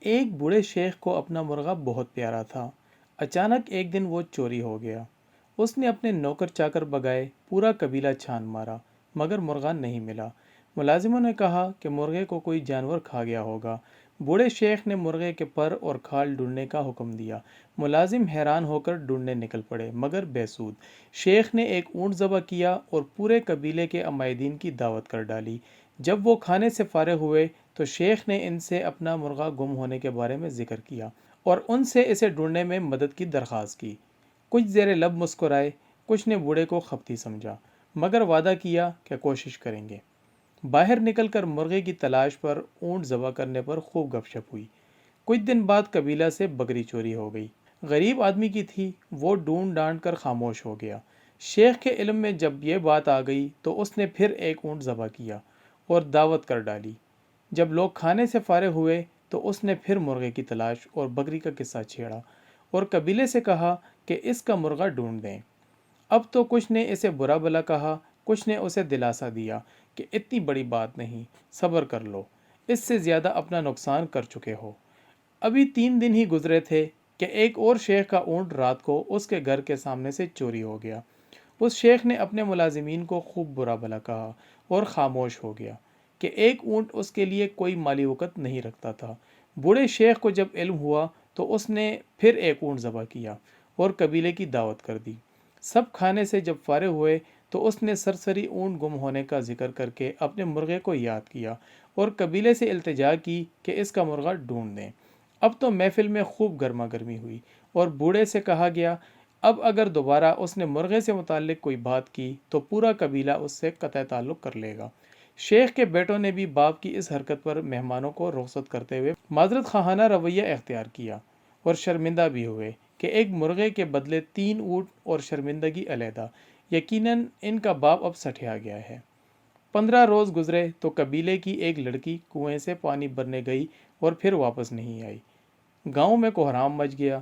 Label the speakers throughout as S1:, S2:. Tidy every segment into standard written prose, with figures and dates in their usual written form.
S1: ایک بوڑھے شیخ کو اپنا مرغا بہت پیارا تھا۔ اچانک ایک دن وہ چوری ہو گیا۔ اس نے اپنے نوکر چاکر بگائے، پورا قبیلہ چھان مارا، مگر مرغا نہیں ملا۔ ملازموں نے کہا کہ مرغے کو کوئی جانور کھا گیا ہوگا۔ بوڑھے شیخ نے مرغے کے پر اور کھال ڈھونڈنے کا حکم دیا۔ ملازم حیران ہو کر ڈھونڈنے نکل پڑے، مگر بے سود۔ شیخ نے ایک اونٹ ذبح کیا اور پورے قبیلے کے عمائدین کی دعوت کر ڈالی۔ جب وہ کھانے سے فارغ ہوئے تو شیخ نے ان سے اپنا مرغا گم ہونے کے بارے میں ذکر کیا اور ان سے اسے ڈھونڈنے میں مدد کی درخواست کی۔ کچھ زیر لب مسکرائے، کچھ نے بوڑھے کو خپتی سمجھا، مگر وعدہ کیا کہ کوشش کریں گے۔ باہر نکل کر مرغے کی تلاش پر اونٹ ذبح کرنے پر خوب گپ شپ ہوئی۔ کچھ دن بعد قبیلہ سے بکری چوری ہو گئی۔ غریب آدمی کی تھی، وہ ڈھونڈ ڈانڈ کر خاموش ہو گیا۔ شیخ کے علم میں جب یہ بات آ گئی تو اس نے پھر ایک اونٹ ذبح کیا اور دعوت کر ڈالی۔ جب لوگ کھانے سے فارغ ہوئے تو اس نے پھر مرغے کی تلاش اور بکری کا قصہ چھیڑا اور قبیلے سے کہا کہ اس کا مرغا ڈھونڈ دیں۔ اب تو کچھ نے اسے برا بھلا کہا، کچھ نے اسے دلاسا دیا کہ اتنی بڑی بات نہیں، صبر کر لو، اس سے زیادہ اپنا نقصان کر چکے ہو۔ ابھی 3 دن ہی گزرے تھے کہ ایک اور شیخ کا اونٹ رات کو اس کے گھر کے سامنے سے چوری ہو گیا۔ اس شیخ نے اپنے ملازمین کو خوب برا بھلا کہا اور خاموش ہو گیا کہ ایک اونٹ اس کے لیے کوئی مالی وقت نہیں رکھتا تھا۔ بوڑھے شیخ کو جب علم ہوا تو اس نے پھر ایک اونٹ ذبح کیا اور قبیلے کی دعوت کر دی۔ سب کھانے سے جب فارغ ہوئے تو اس نے سرسری اونٹ گم ہونے کا ذکر کر کے اپنے مرغے کو یاد کیا اور قبیلے سے التجا کی کہ اس کا مرغا ڈھونڈ دیں۔ اب تو محفل میں خوب گرما گرمی ہوئی اور بوڑھے سے کہا گیا اب اگر دوبارہ اس نے مرغے سے متعلق کوئی بات کی تو پورا قبیلہ اس سے قطع تعلق کر لے گا۔ شیخ کے بیٹوں نے بھی باپ کی اس حرکت پر مہمانوں کو رخصت کرتے ہوئے معذرت خواہانہ رویہ اختیار کیا اور شرمندہ بھی ہوئے کہ ایک مرغے کے بدلے 3 اونٹ اور شرمندگی علیحدہ۔ یقیناً ان کا باپ اب سٹھیا گیا ہے۔ 15 روز گزرے تو قبیلے کی ایک لڑکی کنویں سے پانی بھرنے گئی اور پھر واپس نہیں آئی۔ گاؤں میں کوہرام مچ گیا،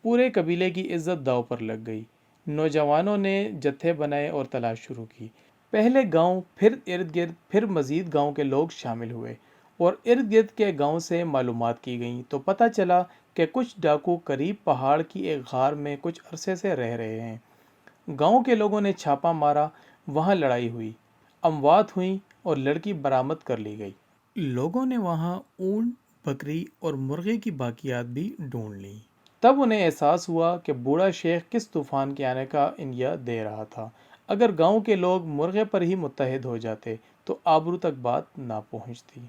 S1: پورے قبیلے کی عزت داؤ پر لگ گئی۔ نوجوانوں نے جتھے بنائے اور تلاش شروع کی۔ پہلے گاؤں، پھر ارد گرد، پھر مزید گاؤں کے لوگ شامل ہوئے اور ارد گرد کے گاؤں سے معلومات کی گئیں تو پتہ چلا کہ کچھ ڈاکو قریب پہاڑ کی ایک غار میں کچھ عرصے سے رہ رہے ہیں۔ گاؤں کے لوگوں نے چھاپا مارا، وہاں لڑائی ہوئی، اموات ہوئیں اور لڑکی برآمد کر لی گئی۔ لوگوں نے وہاں اونٹ، بکری اور مرغے کی باقیات بھی ڈھونڈ لیں۔ تب انہیں احساس ہوا کہ بوڑھا شیخ کس طوفان کے آنے کا انیا دے رہا تھا۔ اگر گاؤں کے لوگ مرغے پر ہی متحد ہو جاتے تو آبرو تک بات نہ پہنچتی۔